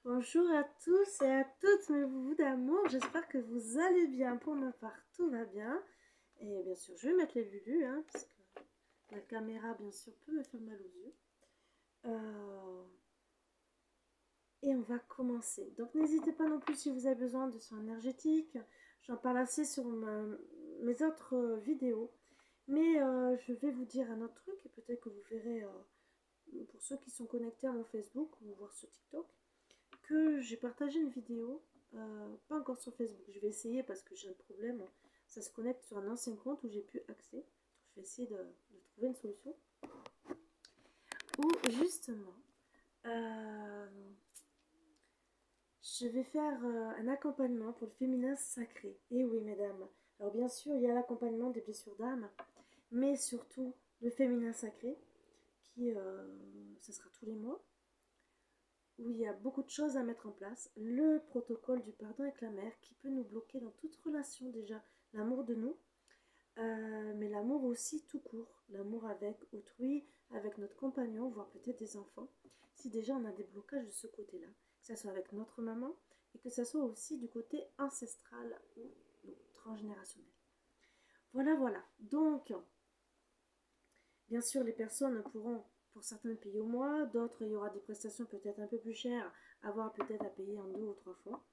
Bonjour à tous et à toutes mes bouts d'amour, j'espère que vous allez bien. Pour ma part, tout va bien. Et bien sûr, je vais mettre les lulus, parce que la caméra, bien sûr, peut me faire mal aux yeux. Et on va commencer. Donc n'hésitez pas non plus si vous avez besoin de soins énergétiques. J'en parle assez sur mes autres vidéos. Mais je vais vous dire un autre truc, et peut-être que vous verrez, pour ceux qui sont connectés à mon Facebook ou voir sur TikTok, que j'ai partagé une vidéo, pas encore sur Facebook. Je vais essayer parce que j'ai un problème. Ça se connecte sur un ancien compte où j'ai plus accès. Je vais essayer de trouver une solution. Ou justement, euh, je vais faire un accompagnement pour le féminin sacré. Et oui, mesdames. Alors bien sûr, il y a l'accompagnement des blessures d'âme, mais surtout le féminin sacré, qui, ça sera tous les mois, où il y a beaucoup de choses à mettre en place. Le protocole du pardon avec la mère qui peut nous bloquer dans toute relation, déjà l'amour de nous, mais l'amour aussi tout court, l'amour avec autrui, avec notre compagnon, voire peut-être des enfants. Si déjà on a des blocages de ce côté-là, que ce soit avec notre maman et que ce soit aussi du côté ancestral ou transgénérationnel. Voilà, voilà. Donc, bien sûr, les personnes pourront, pour certaines, payer au mois, d'autres, il y aura des prestations peut-être un peu plus chères, avoir peut-être à payer en 2 ou 3 fois.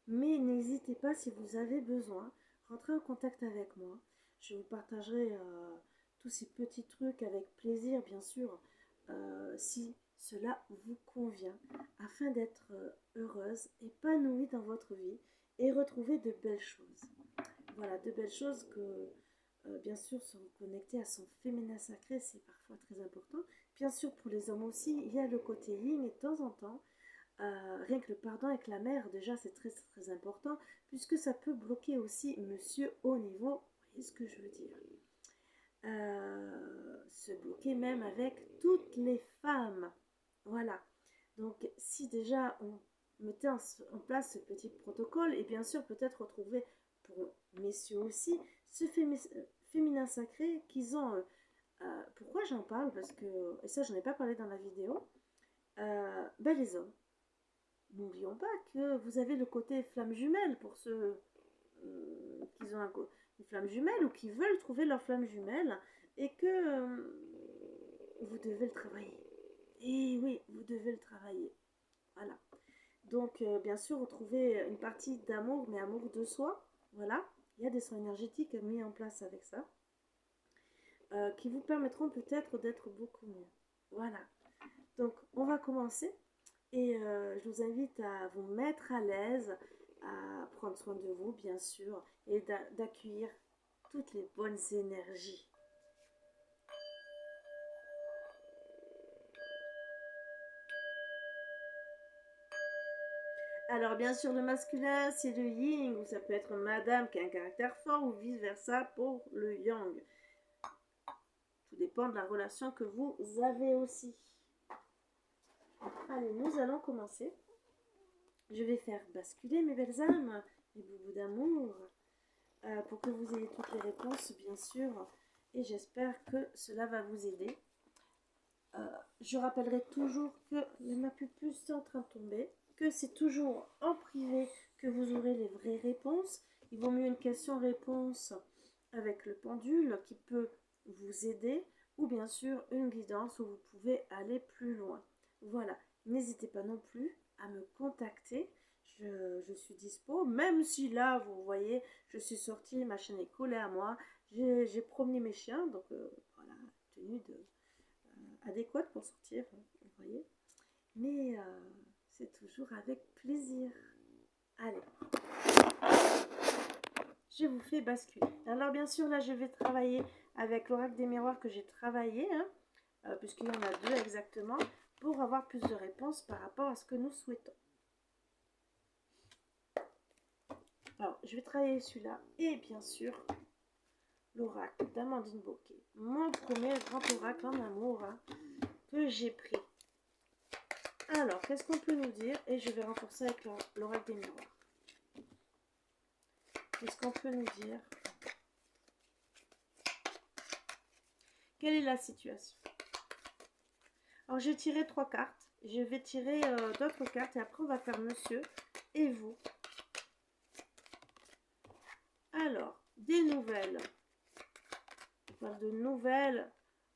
Mais n'hésitez pas, si vous avez besoin, rentrez en contact avec moi. Je vous partagerai tous ces petits trucs avec plaisir, bien sûr, si cela vous convient, afin d'être heureuse, épanouie dans votre vie et retrouver de belles choses. Voilà, de belles choses que bien sûr, se reconnecter à son féminin sacré, c'est parfois très important. Bien sûr, pour les hommes aussi, il y a le côté yin et de temps en temps, rien que le pardon avec la mère, déjà, c'est très très important, puisque ça peut bloquer aussi monsieur au niveau, vous voyez ce que je veux dire, se bloquer même avec toutes les femmes. Voilà. Donc, si déjà on mettait en place ce petit protocole, et bien sûr, peut-être retrouver pour messieurs aussi ce féminin sacré qu'ils ont. Pourquoi j'en parle? Parce que, et ça, je n'en ai pas parlé dans la vidéo, ben les hommes, n'oublions pas que vous avez le côté flamme jumelle pour ceux qui ont une flamme jumelle ou qui veulent trouver leur flamme jumelle et que vous devez le travailler. Et oui, vous devez le travailler. Voilà. Donc, bien sûr, retrouver une partie d'amour, mais amour de soi. Voilà. Il y a des soins énergétiques mis en place avec ça, qui vous permettront peut-être d'être beaucoup mieux. Voilà. Donc, on va commencer. Et je vous invite à vous mettre à l'aise, à prendre soin de vous, bien sûr, et d'accueillir toutes les bonnes énergies. Alors, bien sûr, le masculin, c'est le yin, ou ça peut être madame qui a un caractère fort, ou vice-versa pour le yang. Tout dépend de la relation que vous avez aussi. Allez, nous allons commencer. Je vais faire basculer mes belles âmes, mes boubous d'amour, pour que vous ayez toutes les réponses, bien sûr. Et j'espère que cela va vous aider. Je rappellerai toujours que ma pupus est en train de tomber, que c'est toujours en privé que vous aurez les vraies réponses. Il vaut mieux une question-réponse avec le pendule qui peut vous aider, ou bien sûr une guidance où vous pouvez aller plus loin. Voilà, n'hésitez pas non plus à me contacter. Je suis dispo, même si là, vous voyez, je suis sortie, ma chaîne est collée à moi. J'ai promené mes chiens, donc voilà, tenue adéquate pour sortir, vous voyez. Mais c'est toujours avec plaisir. Allez, je vous fais basculer. Alors bien sûr, là, je vais travailler avec l'oracle des miroirs que j'ai travaillé, puisqu'il y en a 2 exactement, pour avoir plus de réponses par rapport à ce que nous souhaitons. Alors, je vais travailler celui-là et bien sûr l'oracle d'Amandine Bocquet, mon premier grand oracle en amour que j'ai pris. Alors, qu'est-ce qu'on peut nous dire? Et je vais renforcer avec l'oracle des miroirs. Qu'est-ce qu'on peut nous dire? Quelle est la situation? Alors, j'ai tiré 3 cartes Je vais tirer d'autres cartes et après on va faire monsieur et vous. Alors, des nouvelles. On parle de nouvelles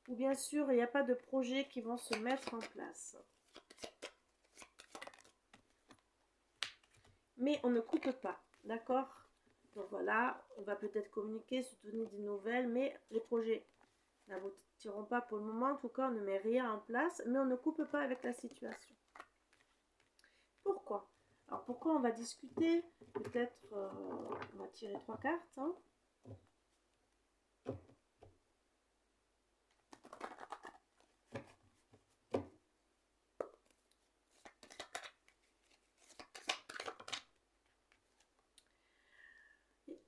où bien sûr il n'y a pas de projets qui vont se mettre en place. Mais on ne coupe pas, d'accord? Donc voilà, on va peut-être communiquer, se donner des nouvelles, mais les projets n'aboutiront pas pour le moment. En tout cas, on ne met rien en place, mais on ne coupe pas avec la situation. Pourquoi? Alors pourquoi on va discuter? Peut-être on va tirer 3 cartes. Hein.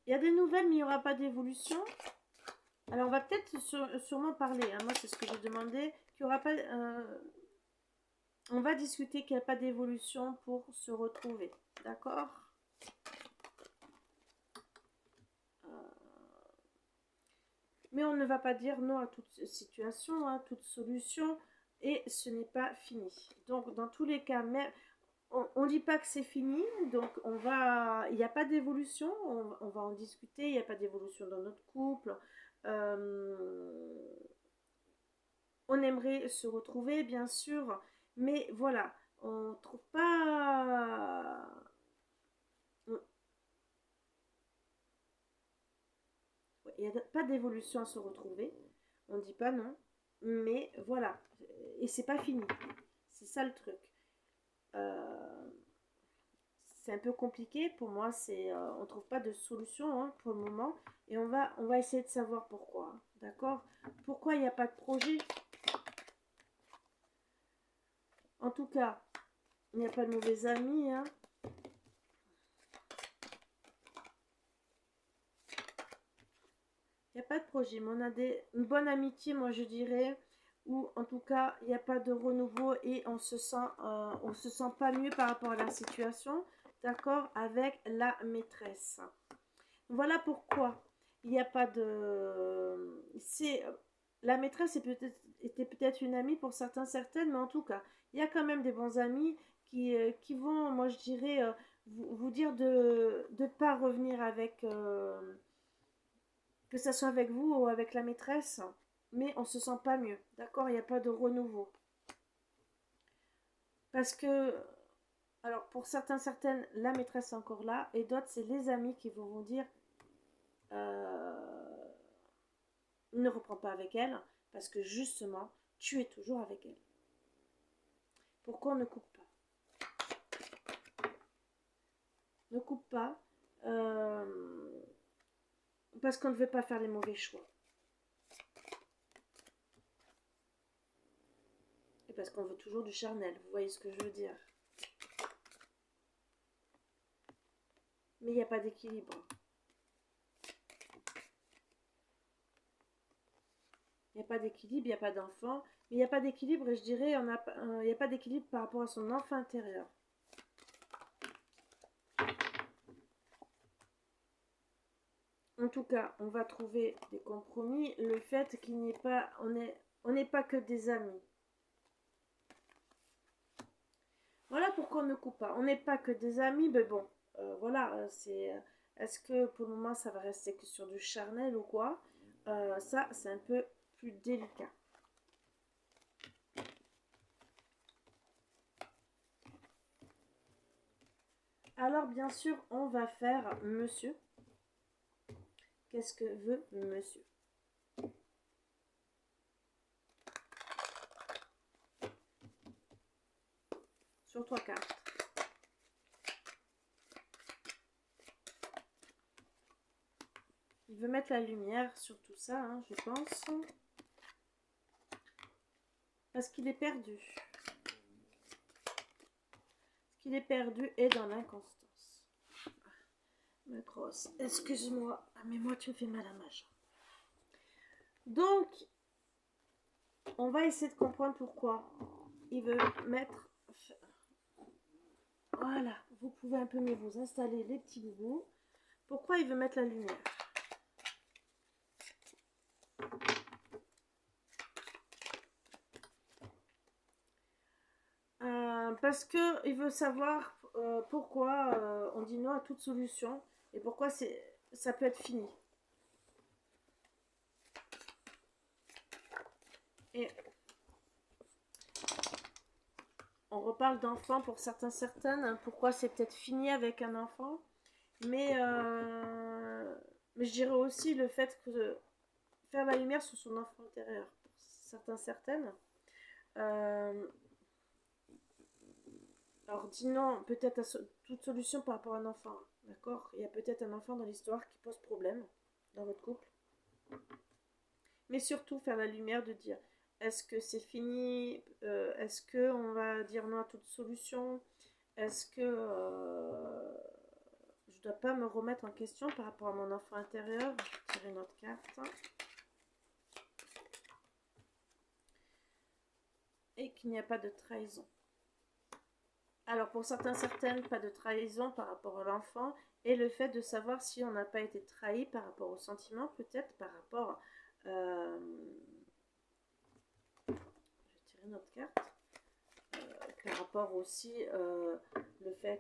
Il y a des nouvelles, mais il n'y aura pas d'évolution. Alors, on va peut-être sûrement parler. Hein, moi, c'est ce que j'ai demandé. Qu'il y aura pas. On va discuter qu'il n'y a pas d'évolution pour se retrouver. D'accord? Mais on ne va pas dire non à toute situation, à toute solution. Et ce n'est pas fini. Donc, dans tous les cas, même. On ne dit pas que c'est fini, donc il n'y a pas d'évolution, on va en discuter, il n'y a pas d'évolution dans notre couple. On aimerait se retrouver, bien sûr, mais voilà, on ne trouve pas... Il n'y a pas d'évolution à se retrouver, on ne dit pas non, mais voilà, et c'est pas fini, c'est ça le truc. C'est un peu compliqué pour moi, on trouve pas de solution hein, pour le moment et on va essayer de savoir pourquoi, d'accord? Pourquoi il n'y a pas de projet? En tout cas, il n'y a pas de mauvais amis, hein. Il n'y a pas de projet, mais on a une bonne amitié, moi je dirais, ou en tout cas, il n'y a pas de renouveau et on se sent pas mieux par rapport à la situation, d'accord, avec la maîtresse. Voilà pourquoi il n'y a pas de... La maîtresse était peut-être une amie pour certains, certaines, mais en tout cas, il y a quand même des bons amis qui vont, moi je dirais, vous dire de ne pas revenir avec... que ce soit avec vous ou avec la maîtresse, mais on se sent pas mieux, d'accord? Il n'y a pas de renouveau. Parce que, alors pour certains, certaines, la maîtresse est encore là, et d'autres, c'est les amis qui vont vous dire... ne reprends pas avec elle parce que justement tu es toujours avec elle. Pourquoi on ne coupe pas? Ne coupe pas parce qu'on ne veut pas faire les mauvais choix et parce qu'on veut toujours du charnel, vous voyez ce que je veux dire? Mais il n'y a pas d'équilibre. Il n'y a pas d'équilibre, il n'y a pas d'enfant. Mais il n'y a pas d'équilibre, et je dirais, il n'y a pas d'équilibre par rapport à son enfant intérieur. En tout cas, on va trouver des compromis. Le fait qu'il n'y ait pas, on n'est pas que des amis. Voilà pourquoi on ne coupe pas. On n'est pas que des amis, mais bon, voilà, est-ce que pour le moment ça va rester que sur du charnel ou quoi? Ça, c'est un peu plus délicat. Alors, bien sûr, on va faire monsieur. Qu'est-ce que veut monsieur? Sur 3 cartes. Il veut mettre la lumière sur tout ça, hein, je pense. Parce qu'il est perdu. Ce qu'il est perdu est dans l'inconstance. Ma grosse, excuse-moi. Ah, mais moi, tu me fais mal à ma jambe. Donc, on va essayer de comprendre pourquoi il veut mettre... Voilà, vous pouvez un peu mieux vous installer les petits boubous. Pourquoi il veut mettre la lumière? parce que il veut savoir pourquoi on dit non à toute solution et pourquoi ça peut être fini. Et on reparle d'enfants pour certaines, hein, pourquoi c'est peut-être fini avec un enfant. Mais je dirais aussi le fait que faire la lumière sur son enfant intérieur, pour certaines. Alors dis non peut-être à toute solution par rapport à un enfant, d'accord? Il y a peut-être un enfant dans l'histoire qui pose problème dans votre couple. Mais surtout faire la lumière de dire, est-ce que c'est fini? Est-ce qu'on va dire non à toute solution? Est-ce que je ne dois pas me remettre en question par rapport à mon enfant intérieur? Je vais tirer une autre carte. Et qu'il n'y a pas de trahison. Alors pour certaines, pas de trahison par rapport à l'enfant. Et le fait de savoir si on n'a pas été trahi par rapport au sentiment, peut-être par rapport... je vais tirer une autre carte. Par rapport aussi le fait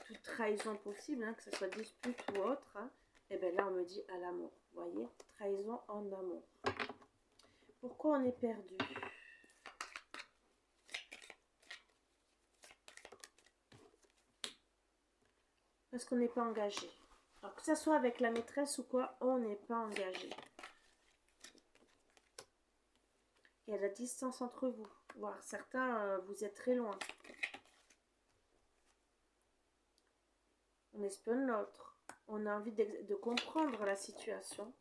toute trahison possible, hein, que ce soit dispute ou autre, hein, et bien là on me dit à l'amour, vous voyez, trahison en amour. Pourquoi on est perdu? Parce qu'on n'est pas engagé. Alors que ce soit avec la maîtresse ou quoi, on n'est pas engagé. Il y a de la distance entre vous, voire certains, vous êtes très loin. On espionne l'autre. On a envie de comprendre la situation.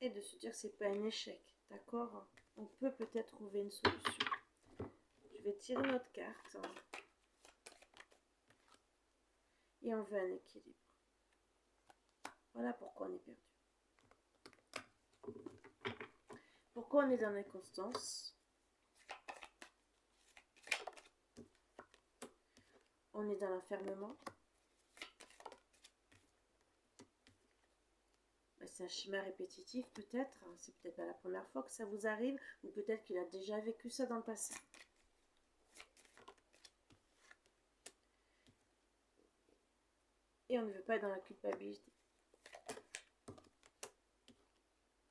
Et de se dire que c'est pas un échec, d'accord? On peut peut-être trouver une solution. Je vais tirer notre carte. Et on veut un équilibre. Voilà pourquoi on est perdu. Pourquoi on est dans l'inconstance? On est dans l'enfermement. C'est un schéma répétitif peut-être. C'est peut-être pas la première fois que ça vous arrive. Ou peut-être qu'il a déjà vécu ça dans le passé. Et on ne veut pas être dans la culpabilité.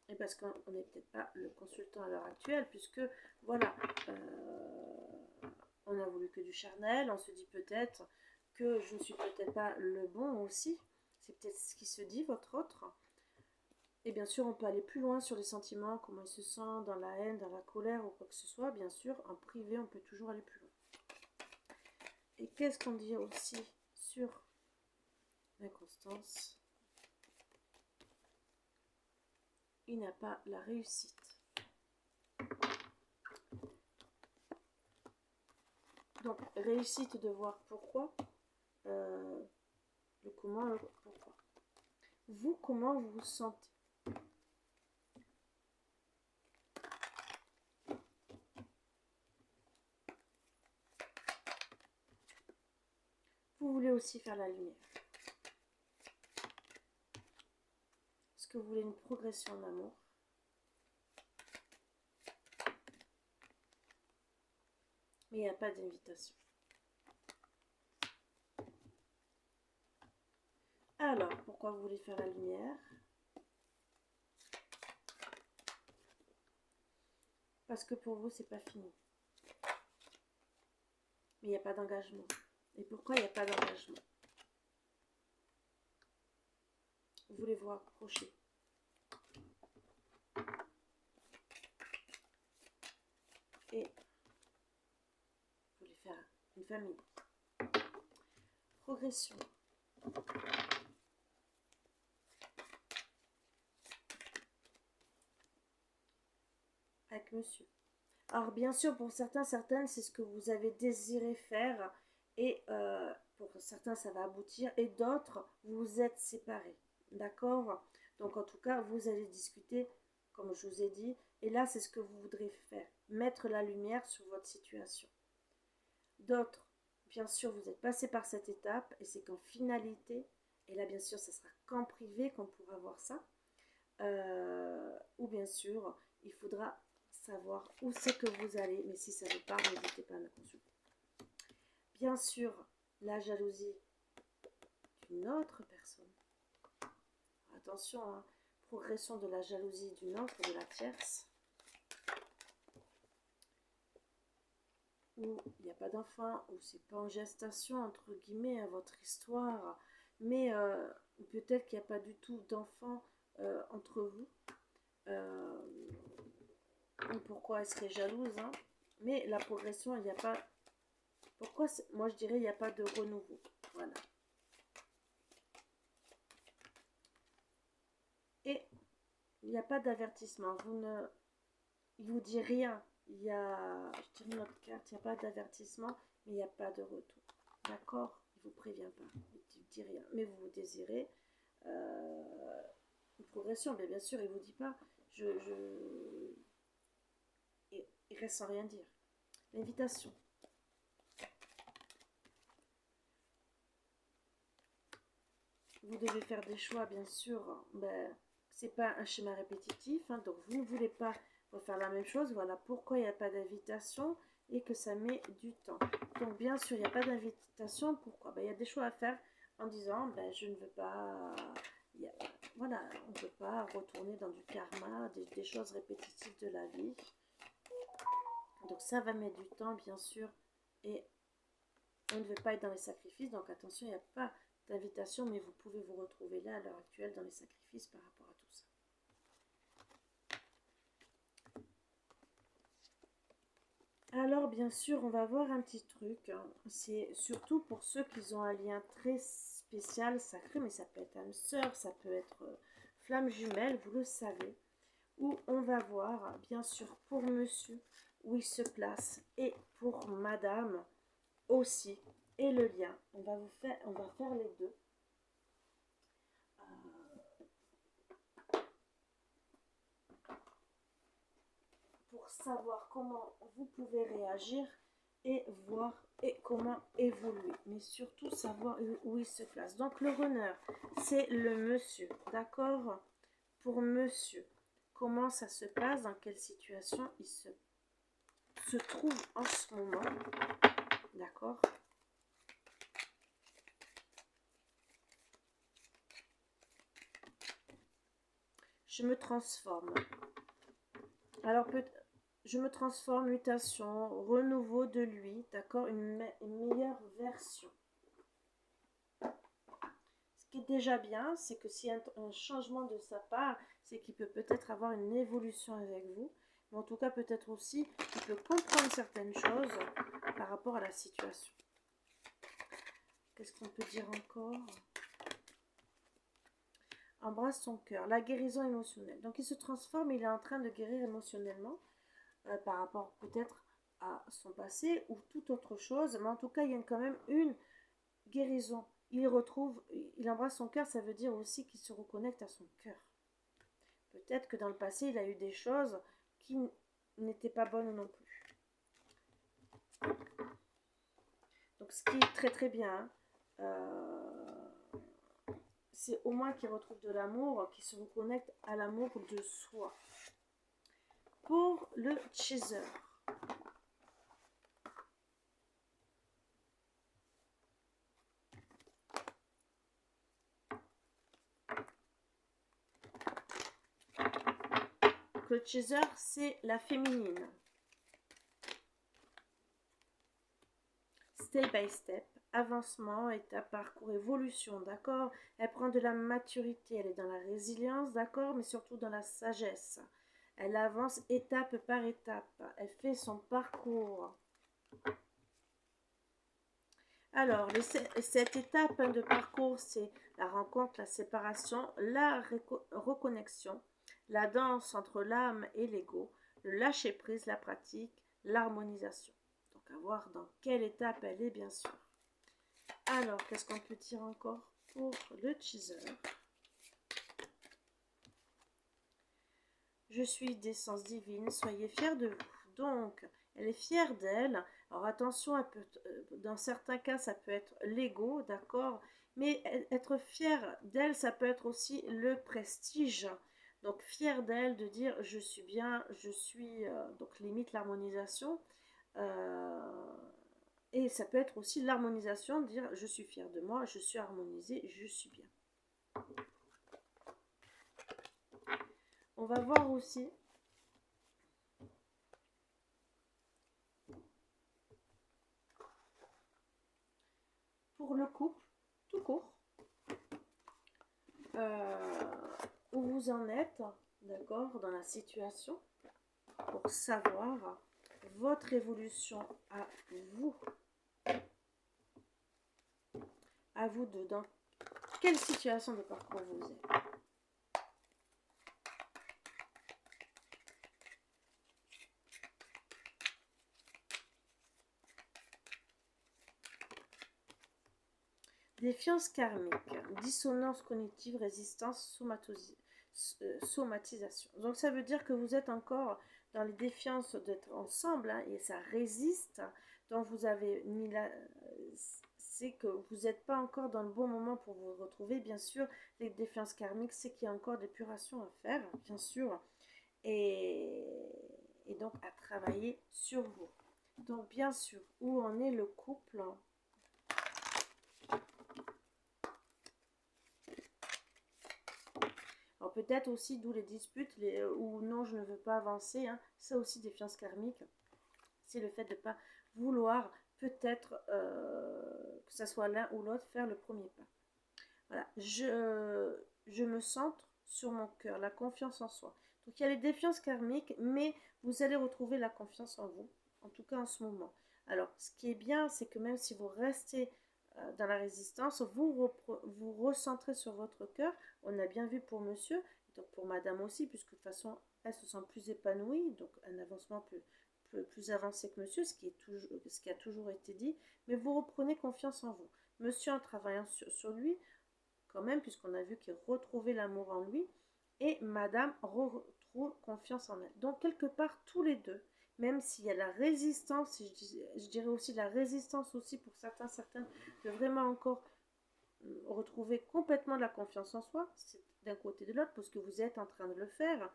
Et parce qu'on n'est peut-être pas le consultant à l'heure actuelle, puisque voilà, on a voulu que du charnel, on se dit peut-être que je ne suis peut-être pas le bon aussi, c'est peut-être ce qui se dit, votre autre. Et bien sûr, on peut aller plus loin sur les sentiments, comment il se sent, dans la haine, dans la colère ou quoi que ce soit. Bien sûr, en privé, on peut toujours aller plus loin. Et qu'est-ce qu'on dit aussi sur l'inconstance? Il n'a pas la réussite. Donc, réussite de voir pourquoi, le comment, le pourquoi. Vous, comment vous vous sentez? Vous voulez aussi faire la lumière. Est-ce que vous voulez une progression en amour? Mais il n'y a pas d'invitation. Alors, pourquoi vous voulez faire la lumière? Parce que pour vous, c'est pas fini. Mais il n'y a pas d'engagement. Et pourquoi il n'y a pas d'engagement? Vous voulez vous accrocher. Et vous voulez faire une famille. Progression. Avec monsieur. Alors bien sûr, pour certaines, c'est ce que vous avez désiré faire. Et pour certains, ça va aboutir. Et d'autres, vous vous êtes séparés. D'accord? Donc en tout cas, vous allez discuter, comme je vous ai dit. Et là, c'est ce que vous voudrez faire. Mettre la lumière sur votre situation. D'autres, bien sûr, vous êtes passé par cette étape. Et c'est qu'en finalité, et là bien sûr, ça sera qu'en privé qu'on pourra voir ça. Ou bien sûr, il faudra savoir où c'est que vous allez, mais si ça vous parle, n'hésitez pas à me consulter. Bien sûr, la jalousie d'une autre personne. Attention, hein, progression de la jalousie d'une autre, de la tierce. Où il n'y a pas d'enfant, où c'est pas en gestation, entre guillemets, à votre histoire, mais peut-être qu'il n'y a pas du tout d'enfant entre vous. Pourquoi elle serait jalouse, hein? Mais la progression, il n'y a pas... Pourquoi moi, je dirais, il n'y a pas de renouveau. Voilà. Et il n'y a pas d'avertissement. Il vous dit rien. Il y a... Je dirais notre carte, il n'y a pas d'avertissement, mais il n'y a pas de retour. D'accord? Il ne vous prévient pas. Il ne dit rien. Mais vous désirez une progression. Mais bien sûr, il ne vous dit pas... Il reste sans rien dire. L'invitation. Vous devez faire des choix, bien sûr. Ben, c'est pas un schéma répétitif, hein, donc vous ne voulez pas refaire la même chose. Voilà pourquoi il n'y a pas d'invitation et que ça met du temps. Donc bien sûr, il n'y a pas d'invitation. Pourquoi? Ben, il y a des choix à faire en disant, ben, je ne veux pas... Voilà, on ne peut pas retourner dans du karma, des choses répétitives de la vie. Donc ça va mettre du temps, bien sûr, et on ne veut pas être dans les sacrifices. Donc attention, il n'y a pas d'invitation, mais vous pouvez vous retrouver là à l'heure actuelle dans les sacrifices par rapport à tout ça. Alors bien sûr, on va voir un petit truc, hein. C'est surtout pour ceux qui ont un lien très spécial, sacré, mais ça peut être âme sœur, ça peut être flamme jumelle, vous le savez, où on va voir bien sûr pour monsieur où il se place et pour madame aussi, et le lien. On va faire les deux. Pour savoir comment vous pouvez réagir et voir et comment évoluer, mais surtout savoir où il se place. Donc le runner, c'est le monsieur, d'accord? Pour monsieur, comment ça se passe, dans quelle situation il se trouve en ce moment, d'accord? Je me transforme. Alors je me transforme, mutation, renouveau de lui, d'accord, une meilleure version. Ce qui est déjà bien, c'est que s'il y a un changement de sa part, c'est qu'il peut peut-être avoir une évolution avec vous, mais en tout cas peut-être aussi qu'il peut comprendre certaines choses par rapport à la situation. Qu'est-ce qu'on peut dire encore? Embrasse son cœur, la guérison émotionnelle. Donc il se transforme, il est en train de guérir émotionnellement par rapport peut-être à son passé ou toute autre chose, mais en tout cas il y a quand même une guérison. Il embrasse son cœur, ça veut dire aussi qu'il se reconnecte à son cœur. Peut-être que dans le passé il a eu des choses qui n'étaient pas bonnes non plus. Donc ce qui est très très bien, c'est au moins qu'il retrouve de l'amour, qu'il se reconnecte à l'amour de soi. Pour le chaser. Le chaser, c'est la féminine. Step by step, avancement, étape, parcours, évolution, d'accord? Elle prend de la maturité, elle est dans la résilience, d'accord? Mais surtout dans la sagesse. Elle avance étape par étape. Elle fait son parcours. Alors, cette étape de parcours, c'est la rencontre, la séparation, la reconnexion, la danse entre l'âme et l'ego, le lâcher-prise, la pratique, l'harmonisation. Donc, à voir dans quelle étape elle est, bien sûr. Alors, qu'est-ce qu'on peut dire encore pour le teaser? Je suis d'essence divine, soyez fiers de vous. Donc, elle est fière d'elle. Alors attention, dans certains cas, ça peut être l'ego, d'accord? Mais être fière d'elle, ça peut être aussi le prestige. Donc fière d'elle, de dire je suis bien, je suis, donc limite l'harmonisation. Et ça peut être aussi l'harmonisation, de dire je suis fière de moi, je suis harmonisée, je suis bien. On va voir aussi pour le couple, tout court, où vous en êtes, d'accord, dans la situation, pour savoir votre évolution à vous deux, dans quelle situation de parcours vous êtes. Défiance karmique, dissonance cognitive, résistance, somatisation. Donc ça veut dire que vous êtes encore dans les défiances d'être ensemble, hein, et ça résiste. Donc vous avez mis la... c'est que vous n'êtes pas encore dans le bon moment pour vous retrouver. Bien sûr, les défiances karmiques, c'est qu'il y a encore des purations à faire, bien sûr. Et donc à travailler sur vous. Donc bien sûr, où en est le couple ? Alors peut-être aussi d'où les disputes, ou non je ne veux pas avancer, hein. Ça aussi défiance karmique, c'est le fait de ne pas vouloir peut-être que ce soit l'un ou l'autre faire le premier pas. Voilà, je me centre sur mon cœur, la confiance en soi. Donc il y a les défiances karmiques, mais vous allez retrouver la confiance en vous, en tout cas en ce moment. Alors ce qui est bien, c'est que même si vous restez dans la résistance, vous recentrez sur votre cœur. On a bien vu pour monsieur, donc pour madame aussi, puisque de toute façon, elle se sent plus épanouie, donc un avancement plus avancé que monsieur, ce qui a toujours été dit, mais vous reprenez confiance en vous. Monsieur, en travaillant sur lui, quand même, puisqu'on a vu qu'il retrouvait l'amour en lui, et madame retrouve confiance en elle. Donc, quelque part, tous les deux, même s'il y a la résistance, je dirais aussi la résistance aussi pour certaines, de vraiment encore retrouver complètement la confiance en soi, c'est d'un côté et de l'autre, parce que vous êtes en train de le faire.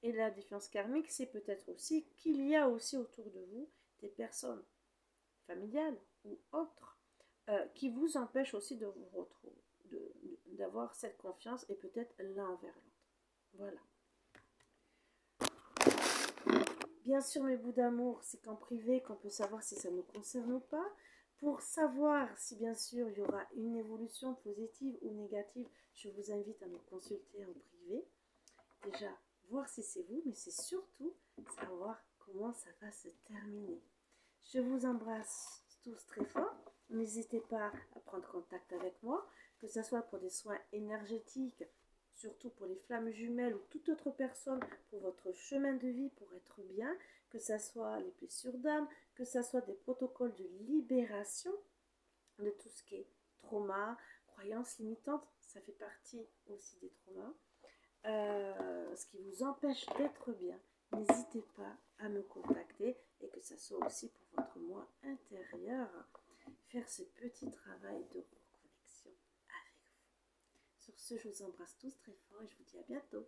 Et la défiance karmique, c'est peut-être aussi qu'il y a aussi autour de vous des personnes familiales ou autres qui vous empêchent aussi de vous retrouver, d'avoir cette confiance et peut-être l'un envers l'autre. Voilà. Bien sûr, mes bouts d'amour, c'est qu'en privé qu'on peut savoir si ça nous concerne ou pas. Pour savoir si bien sûr il y aura une évolution positive ou négative, je vous invite à me consulter en privé. Déjà, voir si c'est vous, mais c'est surtout savoir comment ça va se terminer. Je vous embrasse tous très fort. N'hésitez pas à prendre contact avec moi, que ce soit pour des soins énergétiques, surtout pour les flammes jumelles ou toute autre personne pour votre chemin de vie, pour être bien, que ce soit les blessures d'âme, que ce soit des protocoles de libération de tout ce qui est trauma, croyances limitantes, ça fait partie aussi des traumas, ce qui vous empêche d'être bien. N'hésitez pas à me contacter et que ça soit aussi pour votre moi intérieur, faire ce petit travail de reconnexion avec vous. Sur ce, je vous embrasse tous très fort et je vous dis à bientôt.